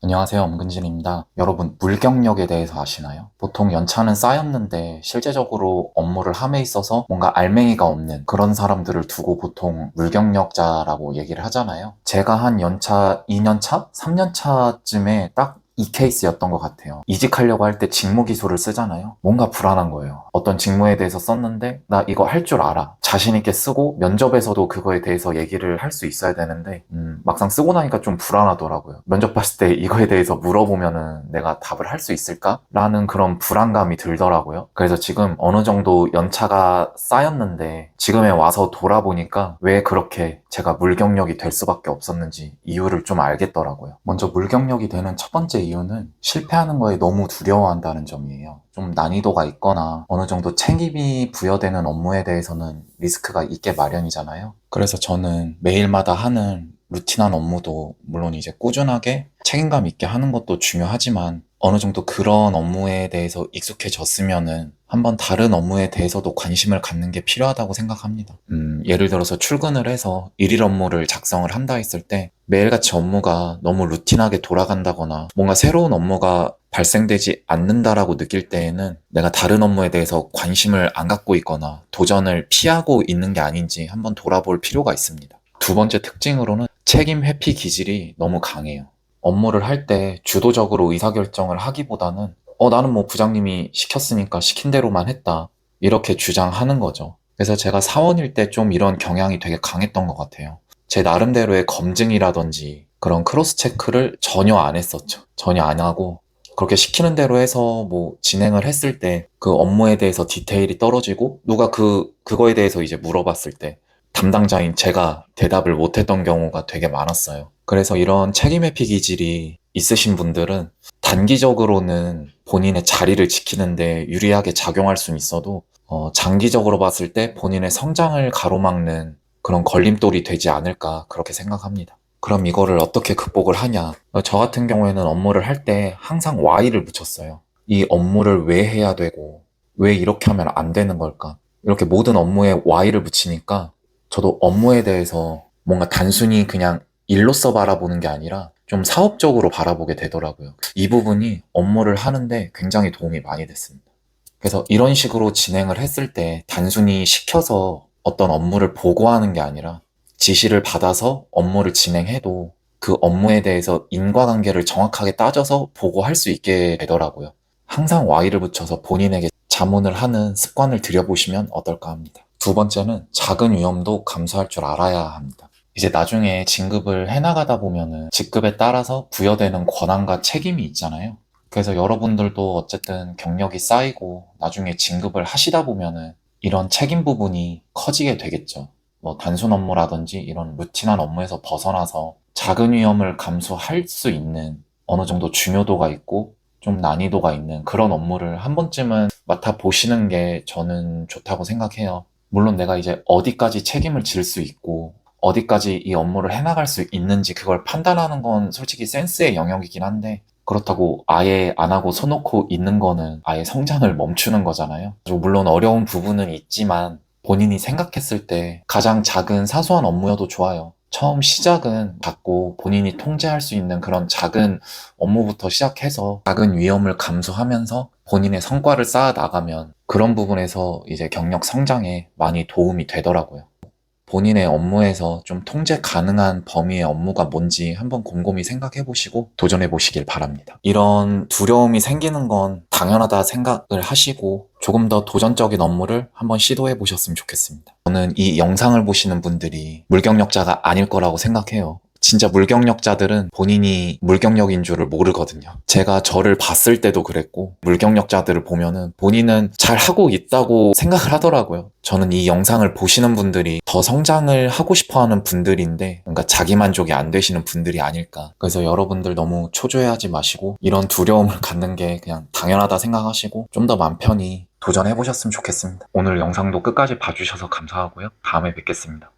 안녕하세요. 엄근진입니다. 여러분, 물경력에 대해서 아시나요? 보통 연차는 쌓였는데 실제적으로 업무를 함에 있어서 뭔가 알맹이가 없는 그런 사람들을 두고 보통 물경력자라고 얘기를 하잖아요. 제가 한 연차 2년차? 3년차쯤에 딱 이 케이스였던 것 같아요. 이직하려고 할 때 직무기술을 쓰잖아요. 뭔가 불안한 거예요. 어떤 직무에 대해서 썼는데 나 이거 할 줄 알아. 자신 있게 쓰고 면접에서도 그거에 대해서 얘기를 할 수 있어야 되는데 막상 쓰고 나니까 좀 불안하더라고요. 면접 봤을 때 이거에 대해서 물어보면은 내가 답을 할 수 있을까? 라는 그런 불안감이 들더라고요. 그래서 지금 어느 정도 연차가 쌓였는데 지금에 와서 돌아보니까 왜 그렇게 제가 물경력이 될 수밖에 없었는지 이유를 좀 알겠더라고요. 먼저 물경력이 되는 첫 번째 이유는 실패하는 거에 너무 두려워한다는 점이에요. 좀 난이도가 있거나 어느 정도 책임이 부여되는 업무에 대해서는 리스크가 있게 마련이잖아요. 그래서 저는 매일마다 하는 루틴한 업무도 물론 이제 꾸준하게 책임감 있게 하는 것도 중요하지만 어느 정도 그런 업무에 대해서 익숙해졌으면은 한번 다른 업무에 대해서도 관심을 갖는 게 필요하다고 생각합니다. 예를 들어서 출근을 해서 일일 업무를 작성을 한다 했을 때 매일같이 업무가 너무 루틴하게 돌아간다거나 뭔가 새로운 업무가 발생되지 않는다라고 느낄 때에는 내가 다른 업무에 대해서 관심을 안 갖고 있거나 도전을 피하고 있는 게 아닌지 한번 돌아볼 필요가 있습니다. 두 번째 특징으로는 책임 회피 기질이 너무 강해요. 업무를 할 때 주도적으로 의사결정을 하기보다는 나는 뭐 부장님이 시켰으니까 시킨 대로만 했다. 이렇게 주장하는 거죠. 그래서 제가 사원일 때 좀 이런 경향이 되게 강했던 것 같아요. 제 나름대로의 검증이라든지 그런 크로스 체크를 전혀 안 했었죠. 전혀 안 하고 그렇게 시키는 대로 해서 뭐 진행을 했을 때 그 업무에 대해서 디테일이 떨어지고 누가 그거에 대해서 이제 물어봤을 때 담당자인 제가 대답을 못했던 경우가 되게 많았어요. 그래서 이런 책임 회피 기질이 있으신 분들은 단기적으로는 본인의 자리를 지키는데 유리하게 작용할 수는 있어도 장기적으로 봤을 때 본인의 성장을 가로막는 그런 걸림돌이 되지 않을까 그렇게 생각합니다. 그럼 이거를 어떻게 극복을 하냐? 저 같은 경우에는 업무를 할 때 항상 Y를 붙였어요. 이 업무를 왜 해야 되고 왜 이렇게 하면 안 되는 걸까? 이렇게 모든 업무에 Y를 붙이니까 저도 업무에 대해서 뭔가 단순히 그냥 일로서 바라보는 게 아니라 좀 사업적으로 바라보게 되더라고요. 이 부분이 업무를 하는데 굉장히 도움이 많이 됐습니다. 그래서 이런 식으로 진행을 했을 때 단순히 시켜서 어떤 업무를 보고하는 게 아니라 지시를 받아서 업무를 진행해도 그 업무에 대해서 인과관계를 정확하게 따져서 보고할 수 있게 되더라고요. 항상 Y를 붙여서 본인에게 자문을 하는 습관을 들여보시면 어떨까 합니다. 두 번째는 작은 위험도 감수할 줄 알아야 합니다. 이제 나중에 진급을 해나가다 보면은 직급에 따라서 부여되는 권한과 책임이 있잖아요. 그래서 여러분들도 어쨌든 경력이 쌓이고 나중에 진급을 하시다 보면은 이런 책임 부분이 커지게 되겠죠. 뭐 단순 업무라든지 이런 루틴한 업무에서 벗어나서 작은 위험을 감수할 수 있는 어느 정도 중요도가 있고 좀 난이도가 있는 그런 업무를 한 번쯤은 맡아보시는 게 저는 좋다고 생각해요. 물론 내가 이제 어디까지 책임을 질 수 있고 어디까지 이 업무를 해나갈 수 있는지 그걸 판단하는 건 솔직히 센스의 영역이긴 한데 그렇다고 아예 안 하고 손놓고 있는 거는 아예 성장을 멈추는 거잖아요. 물론 어려운 부분은 있지만 본인이 생각했을 때 가장 작은 사소한 업무여도 좋아요. 처음 시작은 작고 본인이 통제할 수 있는 그런 작은 업무부터 시작해서 작은 위험을 감수하면서 본인의 성과를 쌓아 나가면 그런 부분에서 이제 경력 성장에 많이 도움이 되더라고요. 본인의 업무에서 좀 통제 가능한 범위의 업무가 뭔지 한번 곰곰이 생각해 보시고 도전해 보시길 바랍니다. 이런 두려움이 생기는 건 당연하다 생각을 하시고 조금 더 도전적인 업무를 한번 시도해 보셨으면 좋겠습니다. 저는 이 영상을 보시는 분들이 물경력자가 아닐 거라고 생각해요. 진짜 물경력자들은 본인이 물경력인 줄을 모르거든요. 제가 저를 봤을 때도 그랬고 물경력자들을 보면은 본인은 잘 하고 있다고 생각을 하더라고요. 저는 이 영상을 보시는 분들이 더 성장을 하고 싶어 하는 분들인데 뭔가 자기만족이 안 되시는 분들이 아닐까. 그래서 여러분들 너무 초조해하지 마시고 이런 두려움을 갖는 게 그냥 당연하다 생각하시고 좀 더 맘 편히 도전해 보셨으면 좋겠습니다. 오늘 영상도 끝까지 봐주셔서 감사하고요. 다음에 뵙겠습니다.